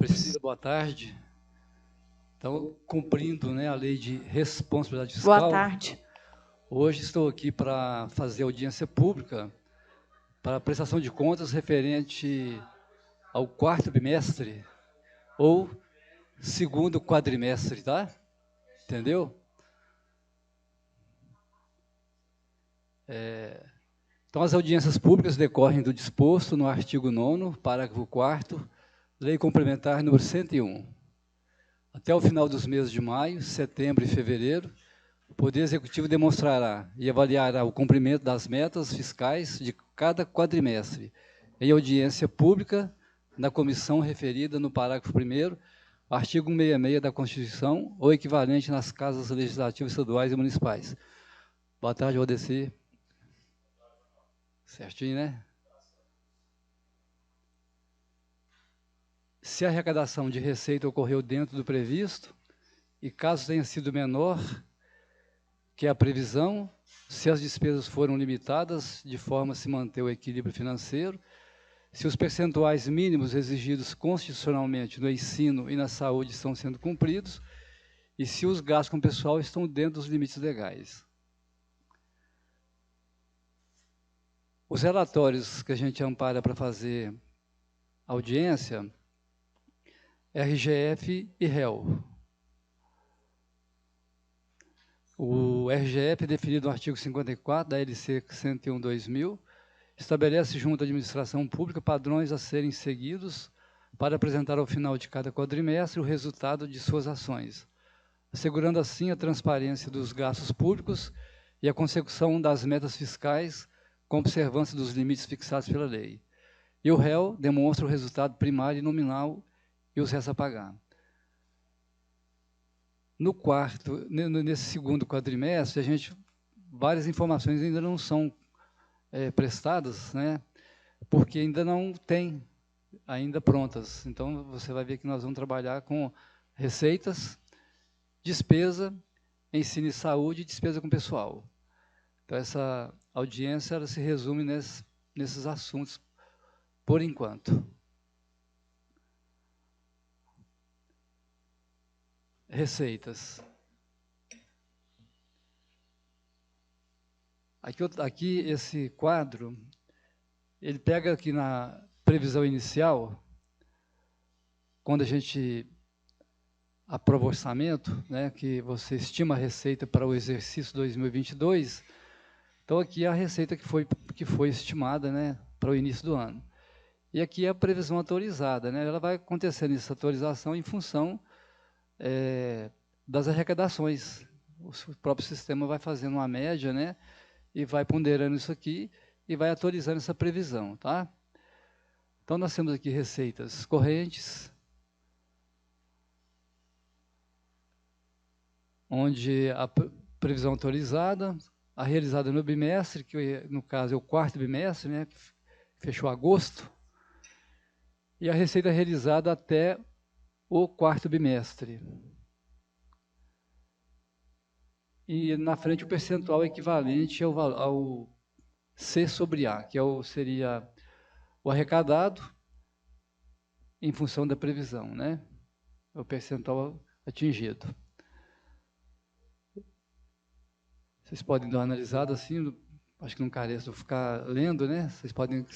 Priscila, boa tarde. Então, cumprindo, né, a lei de responsabilidade fiscal. Boa tarde. Hoje estou aqui para fazer audiência pública para a prestação de contas referente ao quarto bimestre ou segundo quadrimestre, tá? Entendeu? Então, as audiências públicas decorrem do disposto no artigo 9º, parágrafo 4º, Lei Complementar número 101. Até o final dos meses de maio, setembro e fevereiro, o Poder Executivo demonstrará e avaliará o cumprimento das metas fiscais de cada quadrimestre, em audiência pública na comissão referida no parágrafo 1º, artigo 166 da Constituição, ou equivalente nas casas legislativas estaduais e municipais. Boa tarde, Rodeci. Certinho, né? Se a arrecadação de receita ocorreu dentro do previsto, e caso tenha sido menor que a previsão, se as despesas foram limitadas, de forma a se manter o equilíbrio financeiro, se os percentuais mínimos exigidos constitucionalmente no ensino e na saúde estão sendo cumpridos, e se os gastos com o pessoal estão dentro dos limites legais. Os relatórios que a gente ampara para fazer audiência, RGF e réu. O RGF, definido no artigo 54 da LC 101/2000, estabelece junto à administração pública padrões a serem seguidos para apresentar ao final de cada quadrimestre o resultado de suas ações, assegurando assim a transparência dos gastos públicos e a consecução das metas fiscais com observância dos limites fixados pela lei. E o réu demonstra o resultado primário e nominal e os resta a pagar. Nesse segundo quadrimestre, várias informações ainda não são prestadas, né, porque ainda não tem ainda prontas. Então, você vai ver que nós vamos trabalhar com receitas, despesa, ensino e saúde e despesa com pessoal. Então, essa audiência ela se resume nesses assuntos, por enquanto. Receitas. Aqui, esse quadro, ele pega aqui na previsão inicial, quando a gente aprova o orçamento, né, que você estima a receita para o exercício 2022, então aqui é a receita que foi estimada, né, para o início do ano. E aqui é a previsão atualizada, né, ela vai acontecendo essa atualização em função das arrecadações. O próprio sistema vai fazendo uma média, né, e vai ponderando isso aqui e vai atualizando essa previsão, tá? Então, nós temos aqui receitas correntes, onde a previsão atualizada, a realizada no bimestre, que no caso é o quarto bimestre, né, que fechou agosto, e a receita realizada até o quarto bimestre. E na frente o percentual equivalente ao C sobre A, que seria o arrecadado em função da previsão, né? O percentual atingido. Vocês podem dar uma analisada assim, acho que não careço de ficar lendo, né? Vocês podem...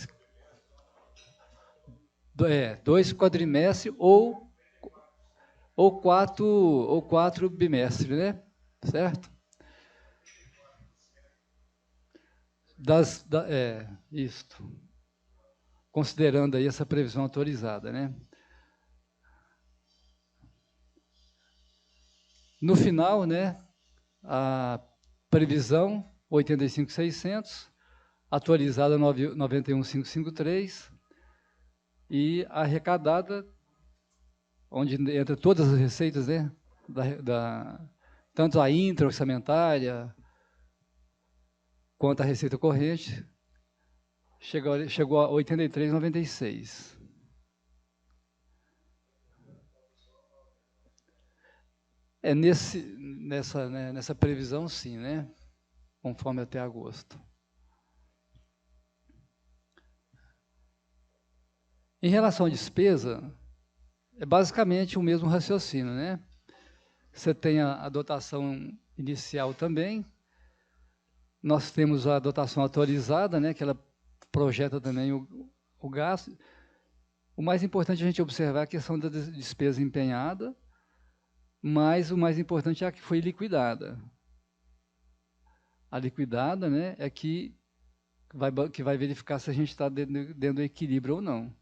2 quadrimestres ou 4 bimestres, né? Certo? Isto. Considerando aí essa previsão atualizada, né? No final, né, a previsão 85.600, atualizada 91.553, e arrecadada, onde entra todas as receitas, né, tanto a intra-orçamentária quanto a receita corrente, chegou a 83.96. Nessa previsão, sim, né? Conforme até agosto. Em relação à despesa, é basicamente o mesmo raciocínio, né? Você tem a dotação inicial também, nós temos a dotação atualizada, né, que ela projeta também o gasto. O mais importante a gente observar é a questão da despesa empenhada, mas o mais importante é a que foi liquidada. A liquidada, né, é que vai verificar se a gente está dentro do equilíbrio ou não.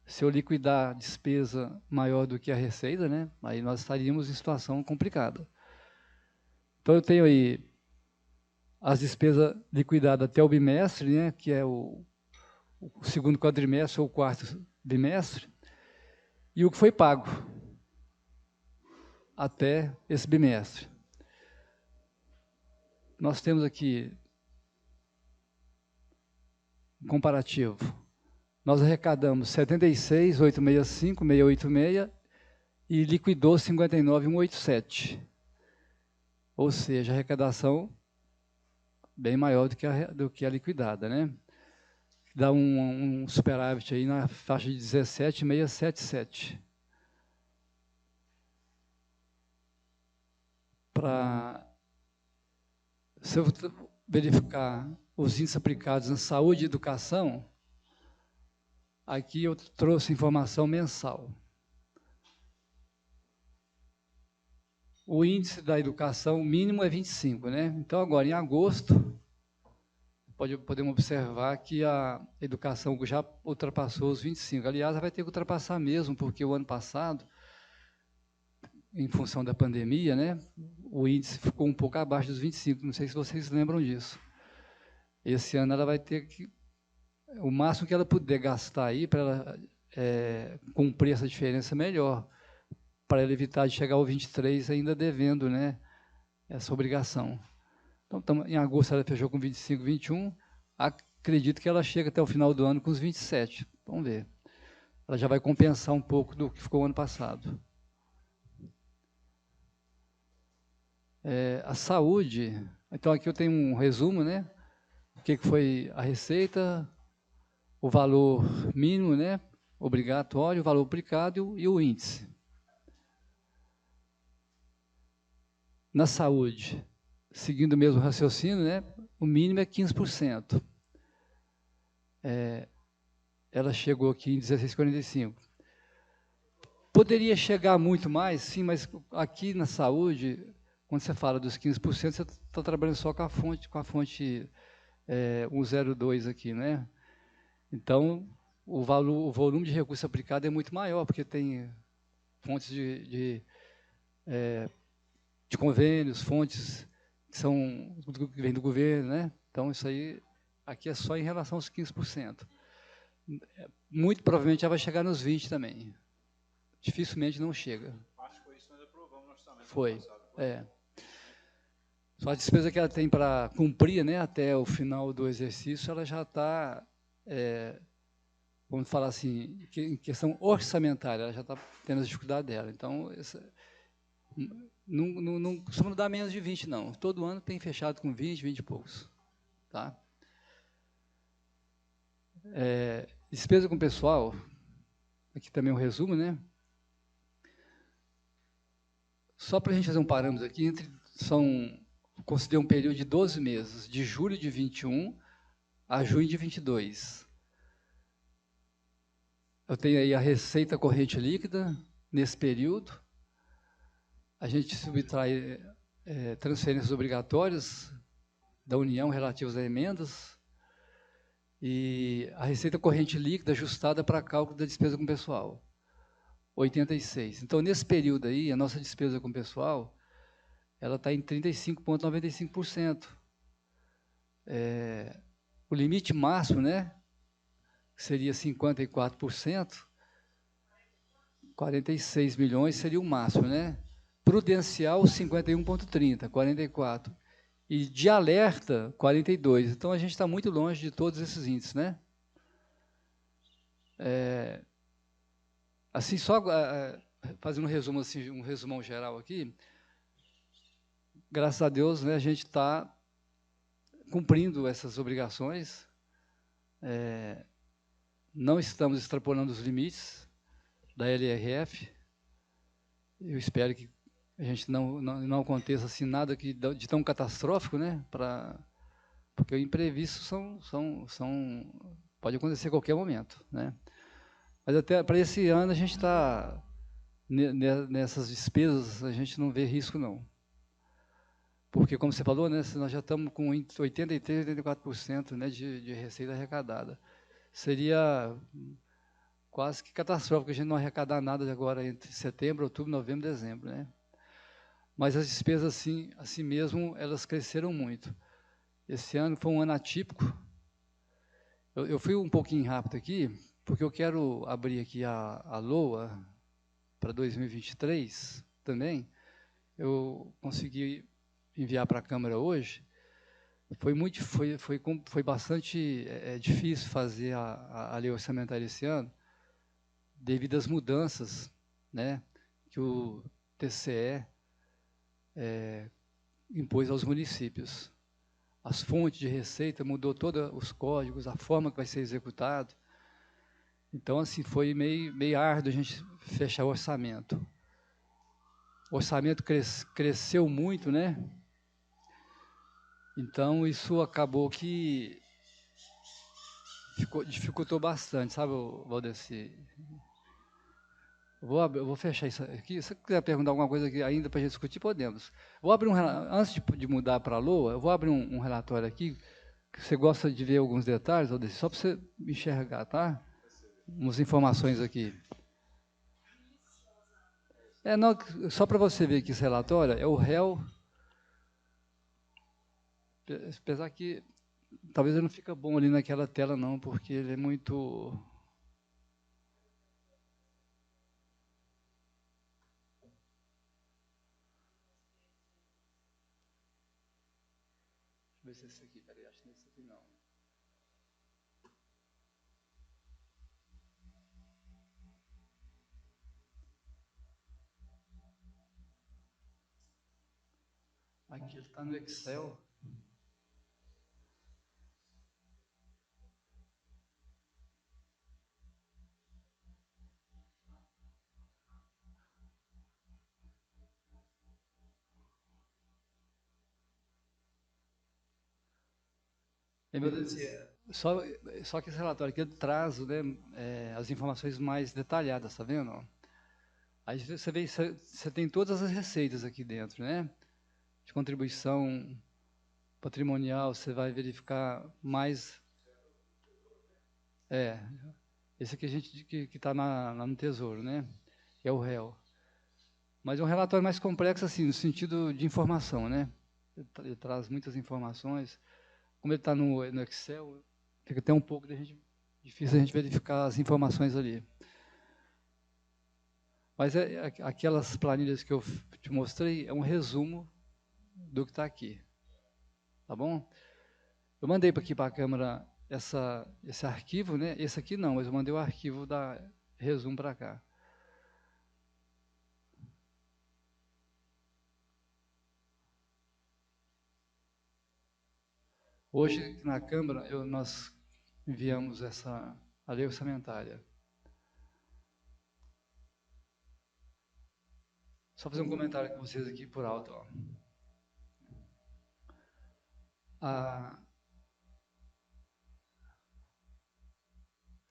Se eu liquidar a despesa maior do que a receita, né, aí nós estaríamos em situação complicada. Então, eu tenho aí as despesas liquidadas até o bimestre, né, que é o segundo quadrimestre ou o quarto bimestre, e o que foi pago até esse bimestre. Nós temos aqui um comparativo. Nós arrecadamos 76.865.686 e liquidou 59.187. Ou seja, a arrecadação bem maior do que a liquidada, né? Dá um superávit aí na faixa de 17.677. Se eu verificar os índices aplicados na saúde e educação, aqui eu trouxe informação mensal. O índice da educação mínimo é 25, né? Então, agora, em agosto, podemos observar que a educação já ultrapassou os 25. Aliás, vai ter que ultrapassar mesmo, porque o ano passado, em função da pandemia, né, o índice ficou um pouco abaixo dos 25. Não sei se vocês lembram disso. Esse ano ela vai ter que, o máximo que ela puder gastar aí para ela cumprir essa diferença melhor, para ela evitar de chegar ao 23 ainda devendo, né, essa obrigação. Então, em agosto ela fechou com 25, 21, acredito que ela chega até o final do ano com os 27. Vamos ver. Ela já vai compensar um pouco do que ficou o ano passado. A saúde, então aqui eu tenho um resumo, né? O que foi a receita, o valor mínimo, né? Obrigatório, o valor aplicado e o índice. Na saúde, seguindo o mesmo raciocínio, né? O mínimo é 15%. Ela chegou aqui em 16,45. Poderia chegar muito mais, sim, mas aqui na saúde, quando você fala dos 15%, você está trabalhando só com a fonte 102 aqui, né? Então, o volume de recurso aplicado é muito maior, porque tem fontes de convênios, fontes que vêm do governo, né? Então, isso aí, aqui é só em relação aos 15%. Muito provavelmente já vai chegar nos 20% também. Dificilmente não chega. Acho que foi isso que nós aprovamos no orçamento. Foi. Só a despesa que ela tem para cumprir, né, até o final do exercício, ela já está, vamos falar assim, em questão orçamentária, ela já está tendo as dificuldades dela. Então, não costuma dar menos de 20, não. Todo ano tem fechado com 20 e poucos. Tá? Despesa com pessoal, aqui também um resumo, né? Só para a gente fazer um parâmetro aqui, considero um período de 12 meses, de julho de 21 a junho de 22. Eu tenho aí a receita corrente líquida nesse período. A gente subtrai transferências obrigatórias da União relativas a emendas e a receita corrente líquida ajustada para cálculo da despesa com pessoal, 86. Então, nesse período aí, a nossa despesa com pessoal, ela está em 35,95%. O limite máximo, né, seria 54%, 46 milhões seria o máximo, né? Prudencial, 51,30, 44. E de alerta, 42. Então, a gente está muito longe de todos esses índices, né? Assim, só fazendo um resumo, assim, um resumão geral aqui, graças a Deus, né, a gente está cumprindo essas obrigações, não estamos extrapolando os limites, da LRF. Eu espero que a gente não aconteça assim nada de tão catastrófico, né? Porque o imprevisto pode acontecer a qualquer momento, né? Mas até para esse ano a gente está nessas despesas, a gente não vê risco não. Porque, como você falou, né, nós já estamos com 83%, 84%, né, de receita arrecadada. Seria quase que catastrófico a gente não arrecadar nada agora entre setembro, outubro, novembro, dezembro, né? Mas as despesas, assim mesmo, elas cresceram muito. Esse ano foi um ano atípico. Eu fui um pouquinho rápido aqui, porque eu quero abrir aqui a LOA para 2023 também. Eu consegui enviar para a Câmara hoje. Foi bastante difícil fazer a lei orçamentária esse ano, devido às mudanças, né, que o TCE impôs aos municípios. As fontes de receita mudou todos os códigos, a forma que vai ser executado. Então, assim, foi meio árduo a gente fechar o orçamento. O orçamento cresceu muito, né? Então, isso acabou que dificultou bastante, sabe, Valdeci? Eu vou fechar isso aqui. Se você quiser perguntar alguma coisa aqui ainda para a gente discutir, podemos. Vou abrir antes de mudar para a LOA, eu vou abrir um relatório aqui, que você gosta de ver alguns detalhes, Valdeci, só para você enxergar, tá? Umas informações aqui. Não, só para você ver que esse relatório é o réu, apesar que talvez ele não fica bom ali naquela tela não, porque ele é muito... Deixa eu ver se é esse aqui, peraí, acho que não é esse aqui não. Aqui ele está no Excel. Meu Deus, só que esse relatório aqui ele traz, né, as informações mais detalhadas, tá vendo? Aí você vê, você tem todas as receitas aqui dentro, né? De contribuição patrimonial, você vai verificar mais... esse aqui a gente que está lá no Tesouro, né? Que é o réu. Mas é um relatório mais complexo, assim, no sentido de informação, né? Ele traz muitas informações. Como ele está no Excel, fica até um pouco difícil a gente verificar as informações ali. Mas aquelas planilhas que eu te mostrei é um resumo do que está aqui. Tá bom? Eu mandei aqui para a Câmara esse arquivo, né? Esse aqui não, mas eu mandei o arquivo da resumo para cá. Hoje, na Câmara, nós enviamos a lei orçamentária. Só fazer um comentário com vocês aqui por alto. Ó.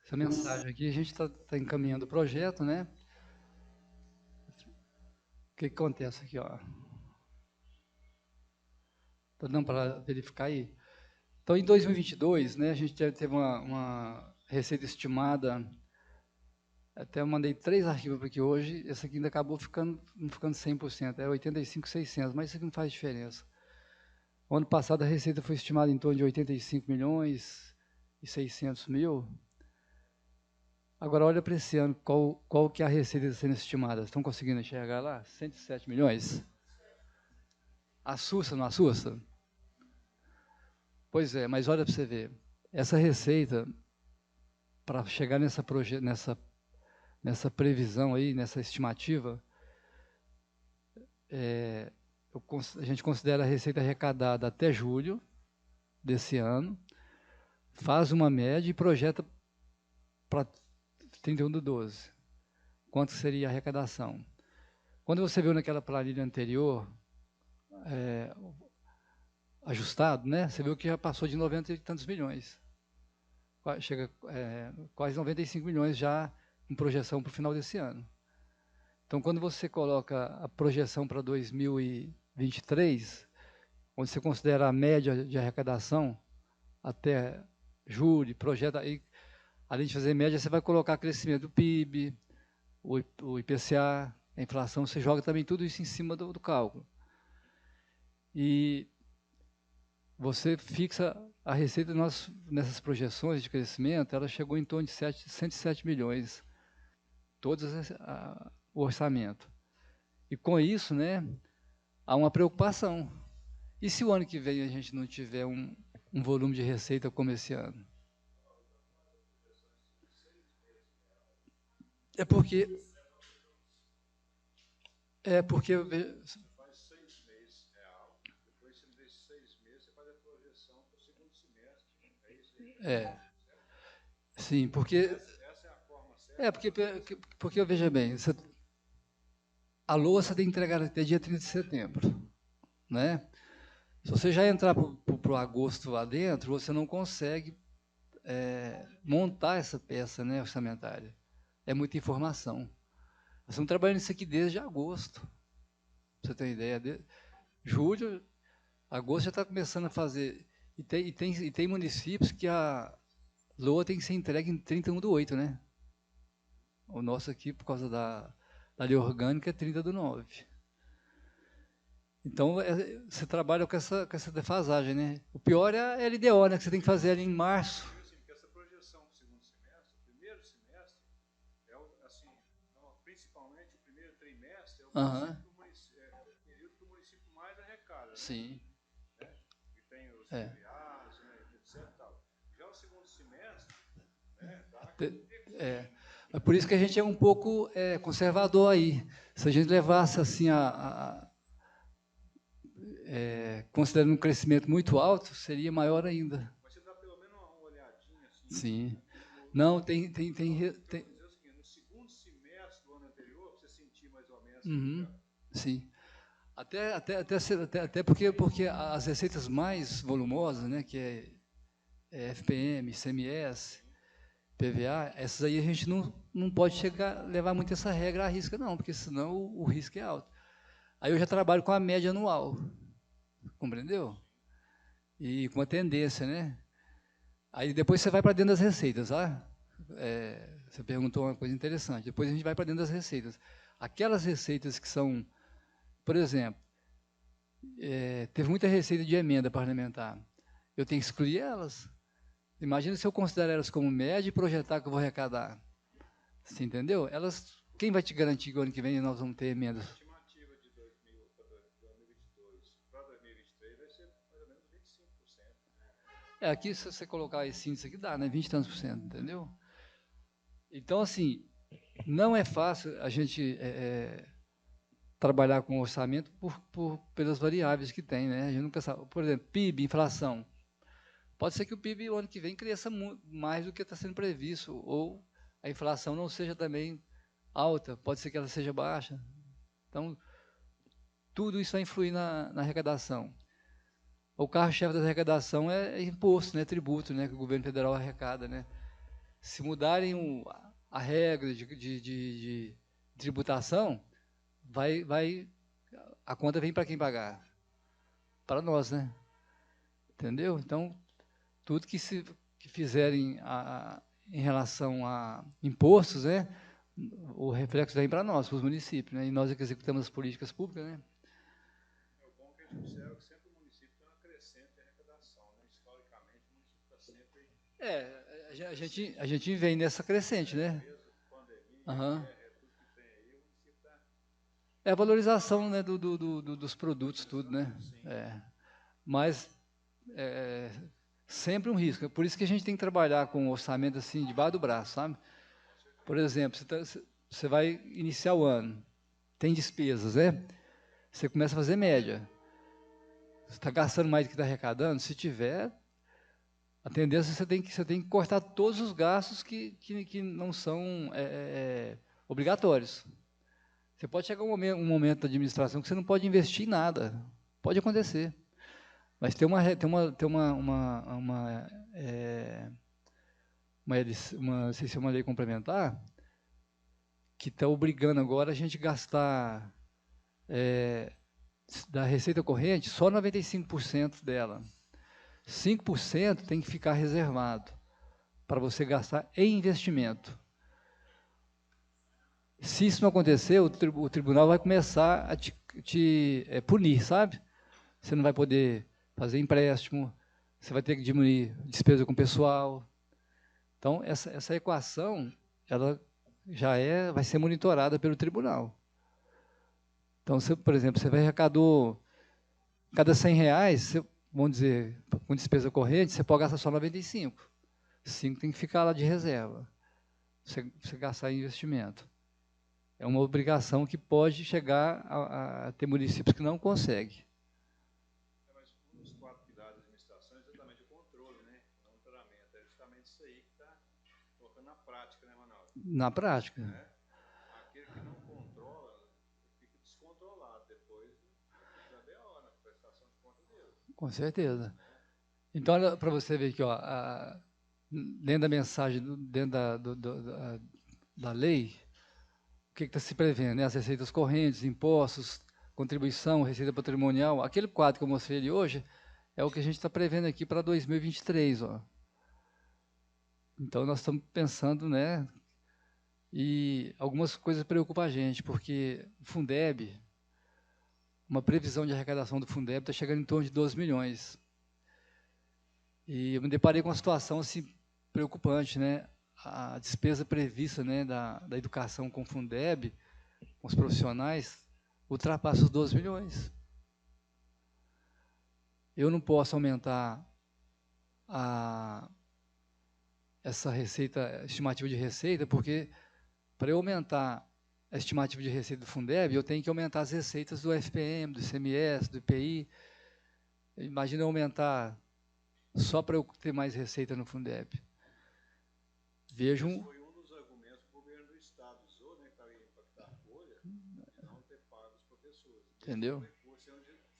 Essa mensagem aqui, a gente está encaminhando o projeto, né? O que acontece aqui, ó? Está dando para verificar aí? Então, em 2022, né, a gente teve uma receita estimada, até eu mandei 3 arquivos para aqui hoje, esse aqui ainda acabou não ficando 100%, é 85.600, mas isso aqui não faz diferença. O ano passado a receita foi estimada em torno de 85 milhões e 600 mil. Agora, olha para esse ano, qual que é a receita sendo estimada? Estão conseguindo enxergar lá? 107 milhões? Assusta, não assusta? Pois é, mas olha para você ver. Essa receita, para chegar nessa previsão aí, nessa estimativa, a gente considera a receita arrecadada até julho desse ano, faz uma média e projeta para 31/12. quanto seria a arrecadação. Quando você viu naquela planilha anterior, ajustado, né, você viu que já passou de 90 e tantos milhões. Chega quase 95 milhões já em projeção para o final desse ano. Então, quando você coloca a projeção para 2023, onde você considera a média de arrecadação até julho, projeta aí, além de fazer média, você vai colocar crescimento do PIB, o IPCA, a inflação, você joga também tudo isso em cima do cálculo. E você fixa a receita nessas projeções de crescimento, ela chegou em torno de 107 milhões, todos o orçamento. E com isso, né, há uma preocupação. E se o ano que vem a gente não tiver um volume de receita como esse ano? É porque Faz 6 meses real, depois desses 6 meses você faz a projeção para o segundo semestre. É isso aí? Sim, porque Essa é a forma certa. porque veja bem, a LOA você tem que entregar até dia 30 de setembro, né? Se você já entrar para o agosto lá dentro, você não consegue montar essa peça, né, orçamentária. É muita informação. Nós estamos trabalhando isso aqui desde agosto. Pra você ter uma ideia. Julho, agosto já está começando a fazer. E tem municípios que a LOA tem que ser entregue em 31/8, né? O nosso aqui, por causa da lei orgânica, é 30/9. Então, você trabalha com essa defasagem, né? O pior é a LDO, né? Que você tem que fazer ali em março. Porque essa projeção para o segundo semestre, o primeiro semestre, principalmente o primeiro trimestre, é o período que o município mais arrecada. Né? Sim. Né? E tem os feriados, né, etc. Tal. Já o segundo semestre, né, É por isso que a gente é um pouco conservador aí. Se a gente levasse assim considerando um crescimento muito alto, seria maior ainda. Mas você dá pelo menos uma olhadinha assim. Sim. Não, tem. Dizer o seguinte, no segundo semestre do ano anterior, para você sentir mais ou menos. Sim. Até porque as receitas mais volumosas, né, que é FPM, ICMS, PVA, essas aí a gente não pode levar muito essa regra à risca, não, porque senão o risco é alto. Aí eu já trabalho com a média anual, compreendeu? E com a tendência, né? Aí depois você vai para dentro das receitas, tá? Você perguntou uma coisa interessante. Depois a gente vai para dentro das receitas. Aquelas receitas que são, por exemplo, teve muita receita de emenda parlamentar. Eu tenho que excluir elas. Imagina se eu considerar elas como média e projetar que eu vou arrecadar. Você entendeu? Quem vai te garantir que o ano que vem nós vamos ter emendas? A estimativa de 2022 para 2023 vai ser mais ou menos 25%. Aqui, se você colocar esse índice aqui, dá, né? 20 e tantos por cento, entendeu? Então, assim, não é fácil a gente trabalhar com orçamento pelas variáveis que tem, né? A gente nunca sabe. Por exemplo, PIB, inflação. Pode ser que o PIB o ano que vem cresça mais do que está sendo previsto, ou a inflação não seja também alta, pode ser que ela seja baixa. Então, tudo isso vai influir na arrecadação. O carro-chefe da arrecadação é imposto, né, tributo, né, que o governo federal arrecada. Né? Se mudarem a regra de tributação, a conta vem para quem pagar? Para nós, né? Entendeu? Então, tudo que fizerem em relação a impostos, né, o reflexo vem para nós, para os municípios, né, e nós é que executamos as políticas públicas. Né. É bom que a gente observa que sempre o município tem uma crescente arrecadação. Né? Historicamente, o município está sempre... A gente vem nessa crescente, né? Pandemia, tudo que tem aí, o município está... É a valorização, né, dos produtos, tudo, né? Mas sempre um risco. É por isso que a gente tem que trabalhar com um orçamento assim, debaixo do braço, sabe? Por exemplo, você vai iniciar o ano, tem despesas, né? Você começa a fazer média. Você está gastando mais do que está arrecadando? Se tiver, a tendência você tem que cortar todos os gastos que não são obrigatórios. Você pode chegar um momento da administração que você não pode investir em nada. Pode acontecer. Mas tem não sei se é uma lei complementar, que está obrigando agora a gente gastar da receita corrente só 95% dela. 5% tem que ficar reservado para você gastar em investimento. Se isso não acontecer, o tribunal vai começar a te punir, sabe? Você não vai poder fazer empréstimo, você vai ter que diminuir despesa com pessoal. Então, essa equação, ela já vai ser monitorada pelo tribunal. Então, por exemplo, você arrecadou, cada 100 reais, vamos dizer, com despesa corrente, você pode gastar só 95. 5 tem que ficar lá de reserva, você gastar em investimento. É uma obrigação que pode chegar a ter municípios que não conseguem. Mas um dos 4 pilares da administração é exatamente o controle, né? O monitoramento. É justamente isso aí que está colocando na prática, né, Manoel? Na prática. Aquele que não controla, fica descontrolado depois da BO, na prestação de conta dele. Com certeza. Então, para você ver aqui, ó, dentro da mensagem, dentro da lei, o que está se prevendo? Né? As receitas correntes, impostos, contribuição, receita patrimonial. Aquele quadro que eu mostrei ali hoje é o que a gente está prevendo aqui para 2023. Ó. Então, nós estamos pensando, né? E algumas coisas preocupam a gente, porque o Fundeb, uma previsão de arrecadação do Fundeb está chegando em torno de 12 milhões. E eu me deparei com uma situação assim, preocupante, né? A despesa prevista, né, da educação com o Fundeb, com os profissionais, ultrapassa os 12 milhões. Eu não posso aumentar essa receita, estimativa de receita, porque para eu aumentar a estimativa de receita do Fundeb, eu tenho que aumentar as receitas do FPM, do ICMS, do IPI. Imagina eu aumentar só para eu ter mais receita no Fundeb. Esse foi um dos argumentos que o governo do Estado usou, né, para impactar a folha, e não ter pago os professores. Entendeu? O recurso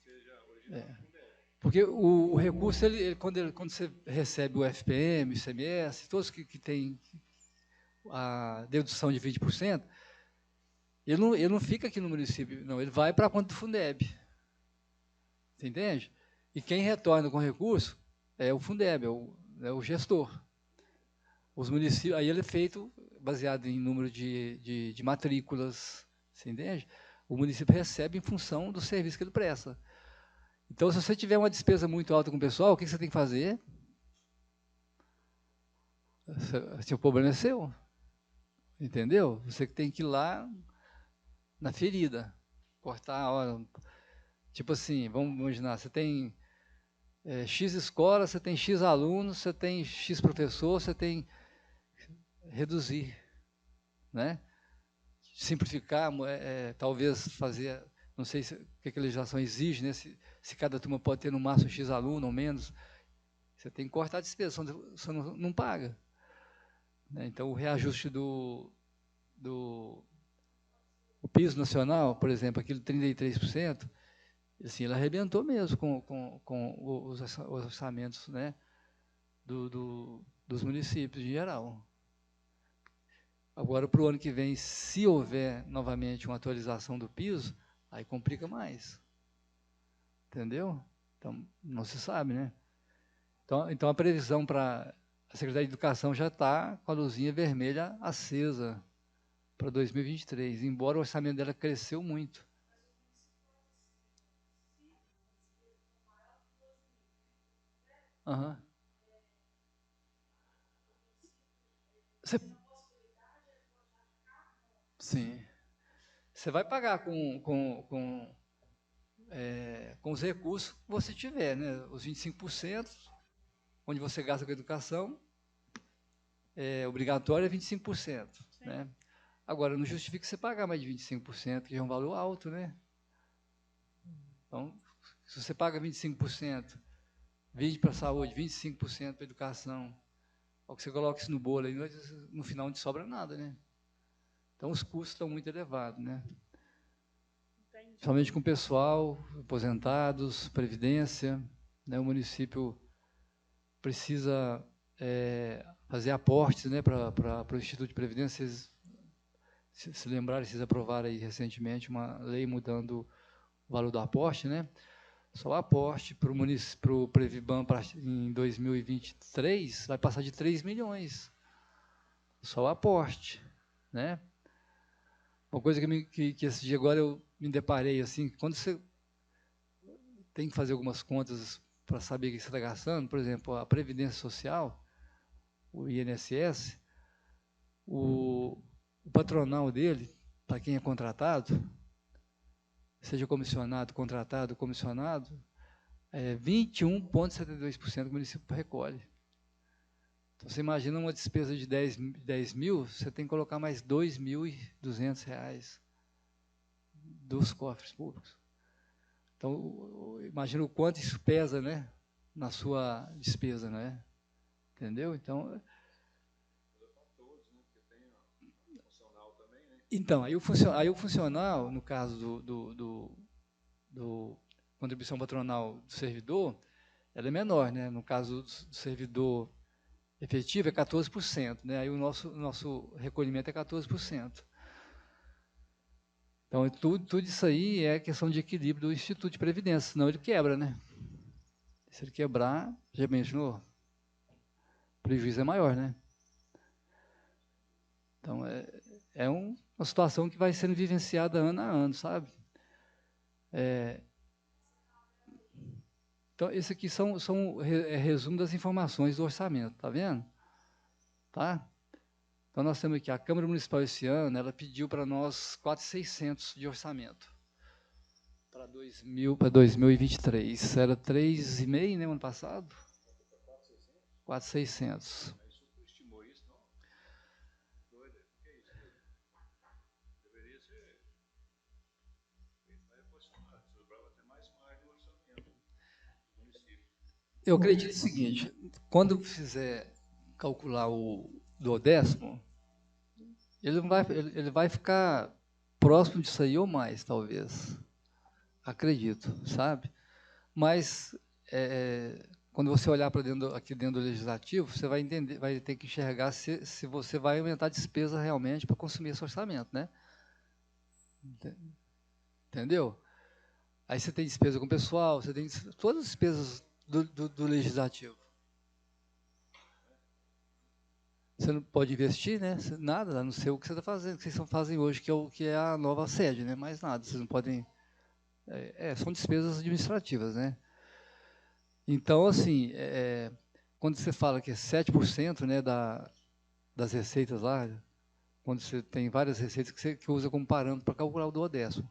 seja original do Fundeb. Porque o recurso, quando você recebe o FPM, o ICMS, todos que têm a dedução de 20%, ele não fica aqui no município, não, ele vai para a conta do Fundeb. Você entende? E quem retorna com recurso é o Fundeb, é o gestor. Os municípios, aí ele é feito baseado em número de matrículas, você entende? O município recebe em função do serviço que ele presta. Então, se você tiver uma despesa muito alta com o pessoal, o que você tem que fazer? O problema é seu. Entendeu? Você que tem que ir lá na ferida, cortar a hora. Tipo assim, vamos imaginar, você tem X escola, você tem X alunos, você tem X professor, você tem reduzir, né? Simplificar, talvez fazer, não sei o que a legislação exige, né? Se cada turma pode ter no máximo X aluno ou menos, você tem que cortar a despesa, você não paga. Né? Então, o reajuste do piso nacional, por exemplo, aquele 33%, assim, ele arrebentou mesmo com os orçamentos, né, dos municípios em geral. Agora, para o ano que vem, se houver novamente uma atualização do piso, aí complica mais. Entendeu? Então, não se sabe, né? Então a previsão para a Secretaria de Educação já está com a luzinha vermelha acesa para 2023, embora o orçamento dela cresceu muito. Uhum. Sim. Você vai pagar com os recursos que você tiver, né? Os 25%, onde você gasta com a educação, obrigatório é 25%. Né? Agora, não justifica você pagar mais de 25%, que é um valor alto, né? Então, se você paga 25%, 20% para a saúde, 25% para a educação, ao que você coloca isso no bolo, aí, no final não te sobra nada, né? Então, os custos estão muito elevados, né? Entendi. Principalmente com o pessoal, aposentados, previdência, né? O município precisa fazer aportes, né, para o Instituto de Previdência. Vocês se lembrarem, vocês aprovaram aí recentemente uma lei mudando o valor do aporte, né? Só o aporte para o Previban em 2023 vai passar de 3 milhões. Só o aporte, né? Uma coisa que esse dia agora eu me deparei, assim, quando você tem que fazer algumas contas para saber o que você está gastando, por exemplo, a Previdência Social, o INSS, o patronal dele, para quem é contratado, seja comissionado, contratado, comissionado, 21,72% que o município recolhe. Então, você imagina uma despesa de 10 mil, você tem que colocar mais R$ 2.200 dos cofres públicos. Então, imagina o quanto isso pesa, né, na sua despesa, né? Entendeu? Então, aí o funcional, no caso do contribuição patronal do servidor, ela é menor, né? No caso do servidor efetivo é 14%, né? Aí o nosso recolhimento é 14%. Então, tudo isso aí é questão de equilíbrio do Instituto de Previdência, senão ele quebra, né? Se ele quebrar, já imaginou? O prejuízo é maior, né? Então, é uma situação que vai sendo vivenciada ano a ano, sabe? Então, esse aqui são resumo das informações do orçamento, tá vendo? Tá? Então, nós temos aqui, a Câmara Municipal esse ano, ela pediu para nós 4.600 de orçamento para 2023. Era 3,5, né, ano passado? 4.600. Mas superestimou isso, não? Doido, o que é isso? Deveria ser. Vai aproximar, sobrava até mais margem no orçamento do município. Eu acredito o seguinte, quando fizer calcular o duodécimo, ele vai ficar próximo disso aí ou mais, talvez. Acredito, sabe? Mas, quando você olhar para aqui dentro do legislativo, você vai entender, vai ter que enxergar se você vai aumentar a despesa realmente para consumir esse orçamento, né? Entendeu? Aí você tem despesa com o pessoal, você tem todas as despesas do legislativo. Você não pode investir, né? Nada, a não ser o que você está fazendo, o que vocês fazem hoje, que é a nova sede, né? Mais nada, vocês não podem... são despesas administrativas, né? Então, assim, quando você fala que é 7%, né, das receitas lá, quando você tem várias receitas que usa como parâmetro para calcular o duodécimo.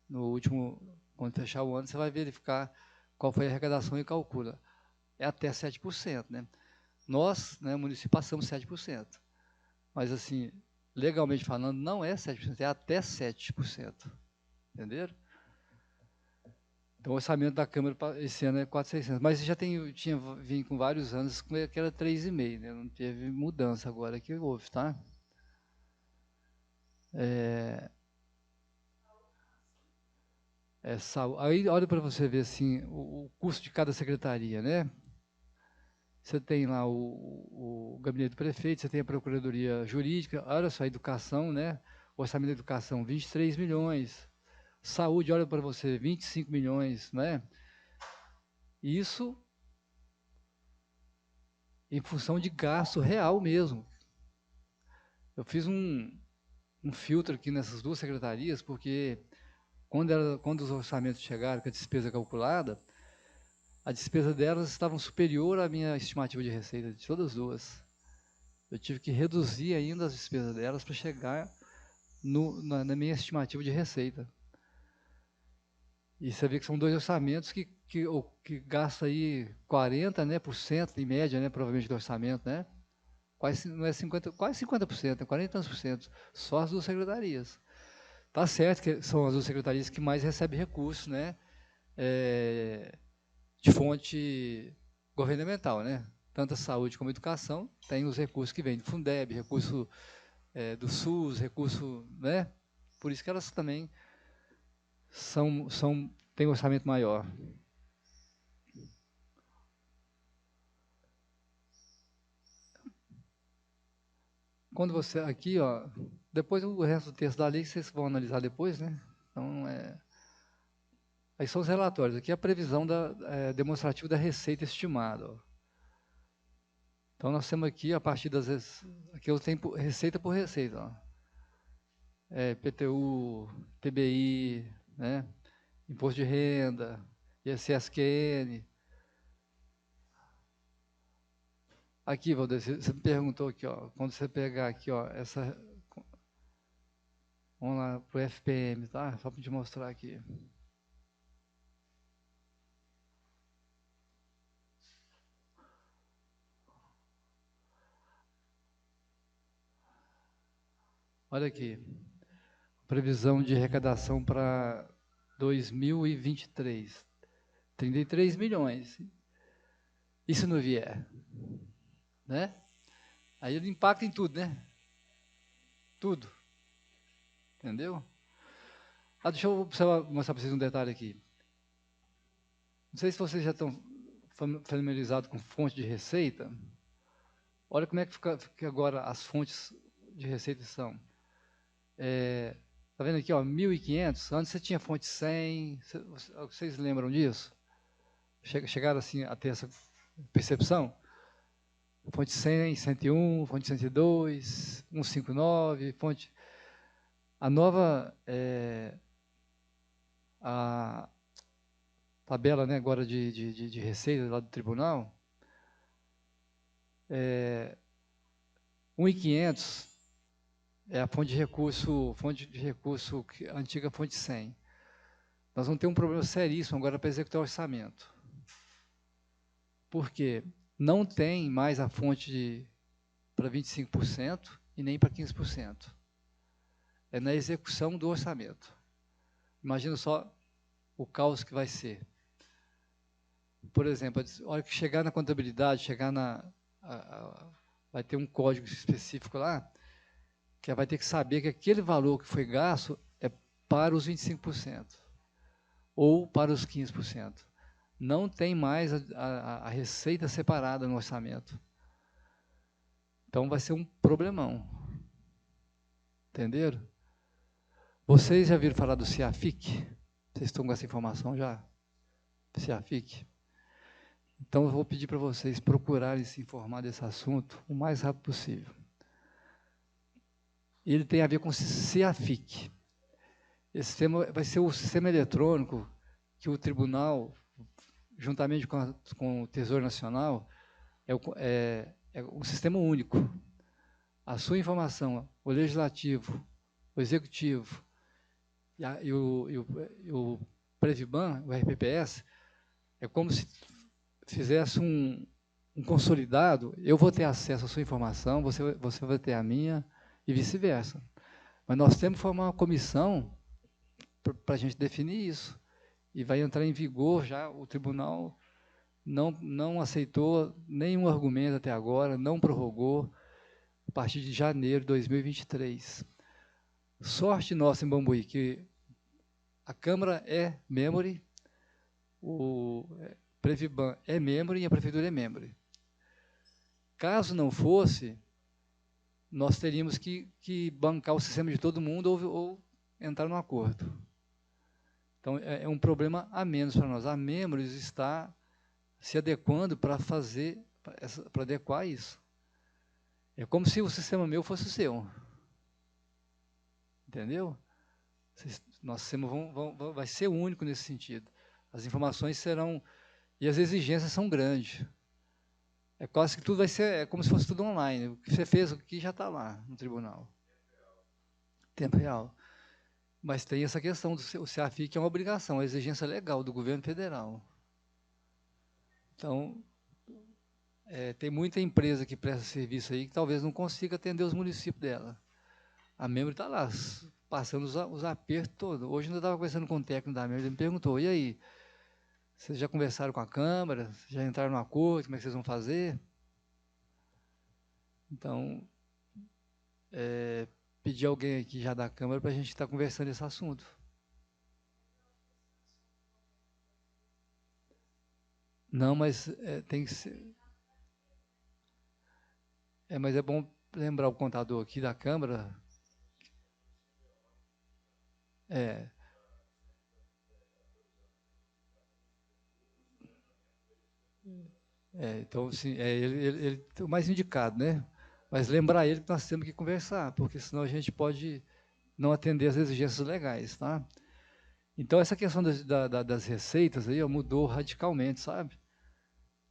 No último, quando fechar o ano, você vai verificar qual foi a arrecadação e calcula. É até 7%, né? Nós, né, município, passamos 7%. Mas, assim, legalmente falando, não é 7%, é até 7%. Entenderam? Então, o orçamento da Câmara esse ano é 4.600. Mas tinha vindo com vários anos que era 3,5, né? Não teve mudança agora que houve, tá? Aí, olha para você ver assim, o custo de cada secretaria, né? Você tem lá o gabinete do prefeito, você tem a procuradoria jurídica, olha só, a educação, né? O orçamento da educação, 23 milhões. Saúde, olha para você, 25 milhões, né? Isso em função de gasto real mesmo. Eu fiz um filtro aqui nessas duas secretarias, porque quando os orçamentos chegaram com a despesa calculada, a despesa delas estava superior à minha estimativa de receita, de todas as duas. Eu tive que reduzir ainda as despesas delas para chegar na minha estimativa de receita. E você vê que são dois orçamentos que gasta aí 40%, né, em média, né, provavelmente do orçamento, né? Quase 50%, né, 40 por cento, só as duas secretarias. Tá certo que são as duas secretarias que mais recebem recursos, né, de fonte governamental, né? Tanto a saúde como a educação tem os recursos que vêm do Fundeb, recurso do SUS, recurso, né? Por isso que elas também têm um orçamento maior. Quando você, aqui, ó, depois o resto do texto da lei vocês vão analisar depois, né? Então, aí são os relatórios. Aqui é a previsão demonstrativa da receita estimada. Ó. Então, nós temos aqui, a partir das... Aqui eu tenho receita por receita. Ó. PTU, TBI, né? Imposto de renda, ISSQN. Aqui, Valdir, você me perguntou aqui, ó, quando você pegar aqui, ó, vamos lá para o FPM, tá? Só para te mostrar aqui. Olha aqui, previsão de arrecadação para 2023, 33 milhões. E se não vier? Né? Aí ele impacta em tudo, né? Tudo. Entendeu? Deixa eu mostrar para vocês um detalhe aqui. Não sei se vocês já estão familiarizados com fonte de receita. Olha como é que fica agora as fontes de receita são. Tá vendo aqui, ó, 1.500? Antes você tinha fonte 100. Vocês lembram disso? Chegaram assim a ter essa percepção? Fonte 100, 101, fonte 102, 159, fonte... A nova... a tabela, né, agora de receita lá do tribunal, 1.500 é a fonte de recurso a antiga fonte 100. Nós vamos ter um problema seríssimo agora para executar o orçamento. Por quê? Não tem mais a fonte para 25% e nem para 15%. É na execução do orçamento. Imagina só o caos que vai ser. Por exemplo, a hora que chegar na contabilidade, vai ter um código específico lá, que vai ter que saber que aquele valor que foi gasto é para os 25%, ou para os 15%. Não tem mais a receita separada no orçamento. Então, vai ser um problemão. Entenderam? Vocês já viram falar do CIAFIC? Vocês estão com essa informação já? CIAFIC? Então, eu vou pedir para vocês procurarem se informar desse assunto o mais rápido possível. Ele tem a ver com o CIAFIC. Esse sistema vai ser o sistema eletrônico que o tribunal, juntamente com o Tesouro Nacional, é um sistema único. A sua informação, o legislativo, o executivo e o Previban, o RPPS, é como se fizesse um consolidado. Eu vou ter acesso à sua informação, você vai ter a minha, e vice-versa. Mas nós temos que formar uma comissão para a gente definir isso. E vai entrar em vigor já, o tribunal não aceitou nenhum argumento até agora, não prorrogou, a partir de janeiro de 2023. Sorte nossa em Bambuí, que a Câmara é memory, o Previban é memory e a Prefeitura é memory. Caso não fosse, nós teríamos que bancar o sistema de todo mundo ou entrar num acordo. Então, é um problema a menos para nós. A Memories está se adequando para adequar isso. É como se o sistema meu fosse o seu. Entendeu? Nosso sistema vai ser único nesse sentido. As informações serão... E as exigências são grandes. É quase que tudo vai ser... É como se fosse tudo online. O que você fez aqui já está lá no tribunal. Tempo real. Mas tem essa questão do CIAFIC, que é uma obrigação, a exigência legal do governo federal. Então, tem muita empresa que presta serviço aí que talvez não consiga atender os municípios dela. A Memory está lá, passando os apertos todos. Hoje eu estava conversando com um técnico da Memory, ele me perguntou, e aí, vocês já conversaram com a Câmara? Já entraram no acordo? Como é que vocês vão fazer? Então, pedir alguém aqui já da Câmara para a gente estar conversando esse assunto. Não, mas tem que ser. Mas é bom lembrar o contador aqui da Câmara. É, então, sim, ele é o mais indicado, né? Mas lembrar ele que nós temos que conversar, porque senão a gente pode não atender às exigências legais, tá? Então, essa questão das receitas aí ó, mudou radicalmente, sabe?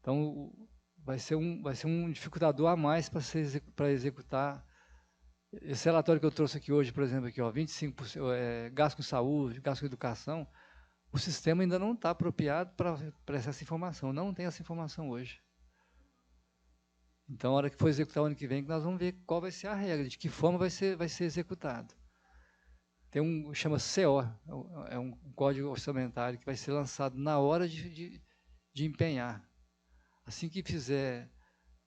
Então, vai ser um dificultador a mais para executar. Esse relatório que eu trouxe aqui hoje, por exemplo, aqui, ó, 25%, gasto com saúde, gasto com educação, o sistema ainda não está apropriado para essa informação, não tem essa informação hoje. Então, a hora que for executar o ano que vem, nós vamos ver qual vai ser a regra, de que forma vai ser executado. Tem chama CO, é um código orçamentário que vai ser lançado na hora de empenhar. Assim que fizer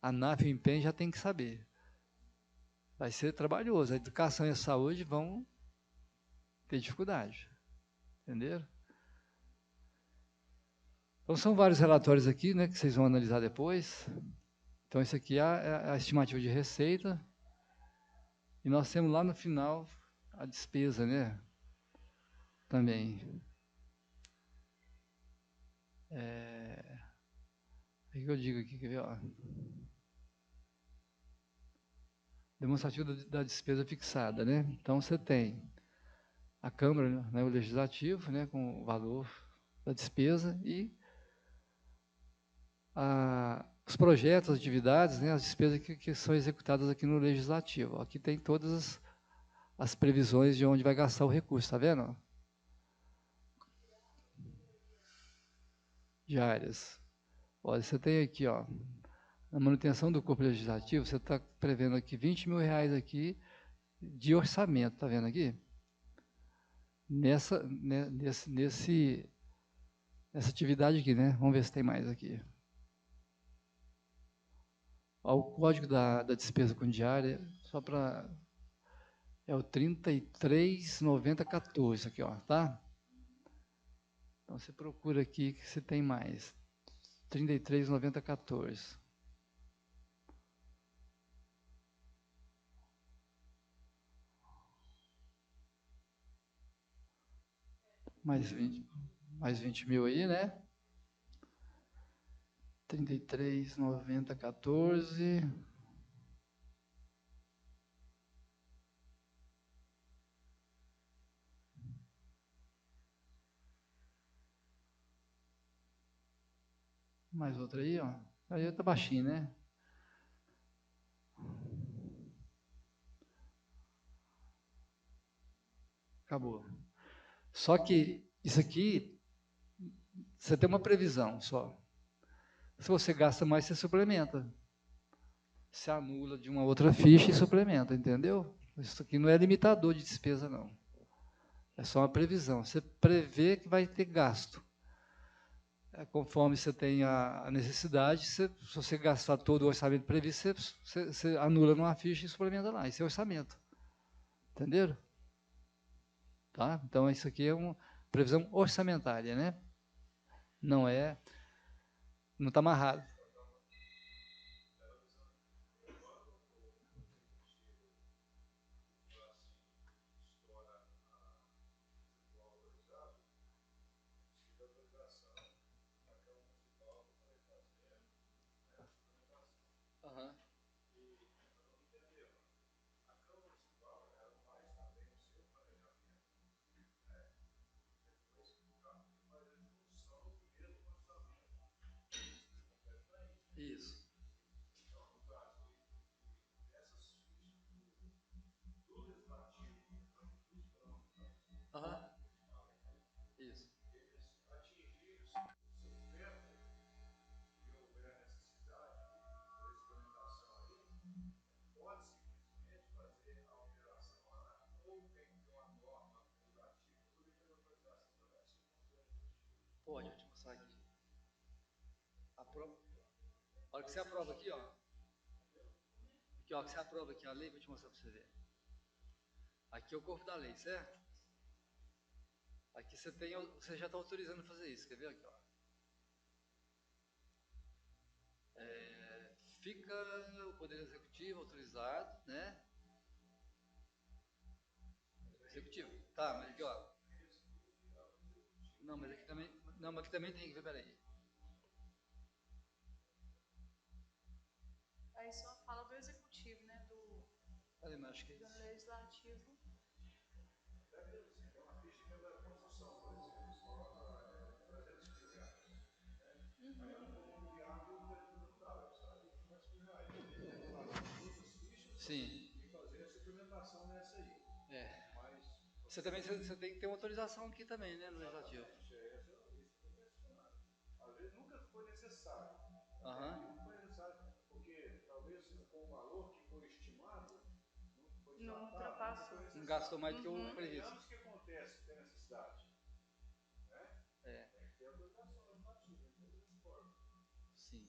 a ANAF e o empenho, já tem que saber. Vai ser trabalhoso. A educação e a saúde vão ter dificuldade. Entenderam? Então, são vários relatórios aqui, né, que vocês vão analisar depois. Então, esse aqui é a estimativa de receita. E nós temos lá no final a despesa, né? Também. O que eu digo aqui? Quer ver? Ó. Demonstrativo da despesa fixada, né? Então, você tem a Câmara, né, o Legislativo, né, com o valor da despesa e os projetos, as atividades, né, as despesas que são executadas aqui no Legislativo. Aqui tem todas as previsões de onde vai gastar o recurso, está vendo? Diárias. Olha, você tem aqui, ó, na manutenção do corpo legislativo, você está prevendo aqui R$ 20.000 aqui de orçamento, está vendo aqui? Nessa atividade aqui, né? Vamos ver se tem mais aqui. Ó, o código da despesa com diária, só para... É o 339014, aqui, ó, tá? Então, você procura aqui que você tem mais. 339014. Mais 20 mil aí, né? 339014. Mais outra aí, ó. Aí tá baixinho, né? Acabou. Só que isso aqui, você tem uma previsão só. Se você gasta mais, você suplementa. Se anula de uma outra ficha e suplementa, entendeu? Isso aqui não é limitador de despesa, não. É só uma previsão. Você prevê que vai ter gasto. Conforme você tem a necessidade, se você gastar todo o orçamento previsto, você anula numa ficha e suplementa lá. Isso é orçamento. Entenderam? Tá? Então, isso aqui é uma previsão orçamentária, né? Não está amarrado. Uhum. Isso. Uhum. Isso. Pode, vou te mostrar aqui. A hora que você aprova aqui, ó. Aqui, ó, que você aprova aqui a lei, vou te mostrar para você ver. Aqui é o corpo da lei, certo? Aqui você já está autorizando a fazer isso, quer ver aqui, ó. Fica o Poder Executivo autorizado, né? Executivo. Tá, mas aqui, ó. Não, mas aqui também. Não, mas aqui também tem que ver, peraí. Aí só fala do executivo, né? Peraí, mas acho que. Do legislativo. É uma ficha da construção, por exemplo. Só 300 mil reais. Aí ela foi enviado o tributário, sabe? 500 mil reais. Ele tem que fazer todas as fichas Sim. e fazer a suplementação nessa aí. É. Mas Você também você tem que ter uma autorização aqui também, né, no legislativo. exatamente, é isso que eu estou questionando. Às vezes nunca foi necessário. Aham. Não foi necessário, porque talvez com o valor que foi estimado, não foi Não tratado, ultrapassou. não foi necessário. Não gastou mais do que o previsto. Anos que acontece, tem necessidade. Né? É. Tem que ter autorização legislativa, em todas as formas. Sim.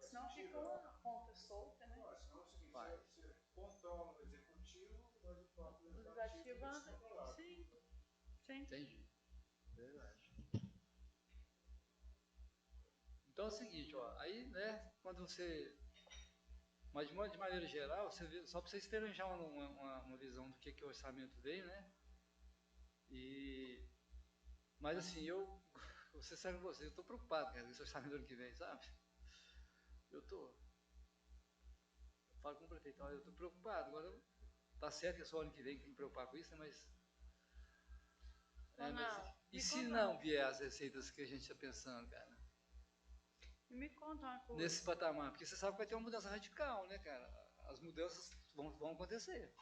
Senão fica uma ponta solta, né? Senão é o seguinte, Vai. você controla o executivo, mas o próprio O legislativo legislativo é anda. descontrolado. Sim. Sim. Entendi. Verdade. Então é o seguinte, ó. Aí, né, quando você. Mas de maneira geral, você vê, só para vocês terem já uma visão do que o orçamento veio, né? Mas assim, você sabe você, eu estou preocupado, cara, com esse orçamento do ano que vem, sabe? Eu falo com o prefeito, olha, eu estou preocupado, agora tá certo que é só ano que vem que tem que preocupar com isso, né? Mas e se não vier as receitas que a gente está pensando, cara? E me conta uma coisa. Nesse patamar, porque você sabe que vai ter uma mudança radical, né, cara? As mudanças vão acontecer.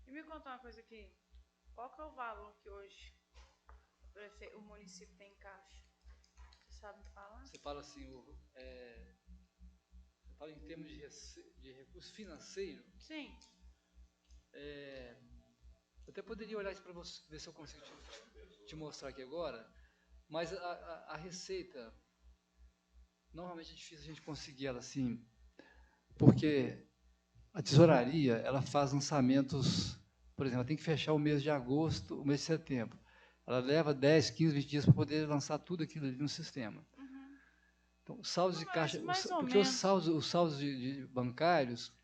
E me conta uma coisa aqui. Qual que é o valor que hoje o município tem em caixa? Você sabe me falar? Você fala assim, você fala em termos de recurso financeiro. Sim. Eu até poderia olhar isso para você, ver se eu consigo te mostrar aqui agora, mas a receita, normalmente é difícil a gente conseguir ela assim, porque a tesouraria, ela faz lançamentos, por exemplo, ela tem que fechar o mês de agosto, o mês de setembro. Ela leva 10, 15, 20 dias para poder lançar tudo aquilo ali no sistema. Uhum. Então, saldos de caixa, porque menos. os saldos de bancários,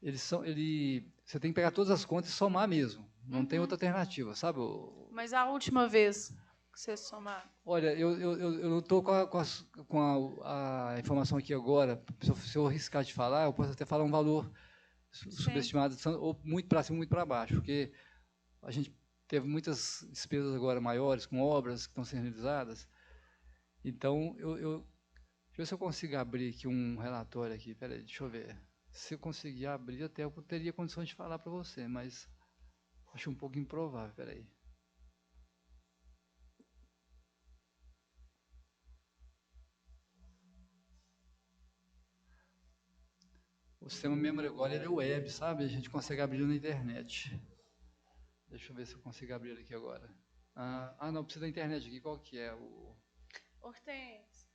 você tem que pegar todas as contas e somar mesmo. Não tem outra alternativa, sabe? Mas a última vez que você somar? Olha, eu não estou com a informação aqui agora. Se eu arriscar de falar, eu posso até falar um valor subestimado, ou muito para cima, muito para baixo, porque a gente teve muitas despesas agora maiores, com obras que estão sendo realizadas. Então, deixa eu ver se eu consigo abrir aqui um relatório aqui. Peraí, deixa eu ver. Se eu conseguir abrir, até eu teria condições de falar para você, mas acho um pouco improvável. Peraí. O sistema Memory agora ele é web, sabe? A gente consegue abrir na internet. Deixa eu ver se eu consigo abrir ele aqui agora. Não, precisa da internet aqui. Qual que é o... Hortência.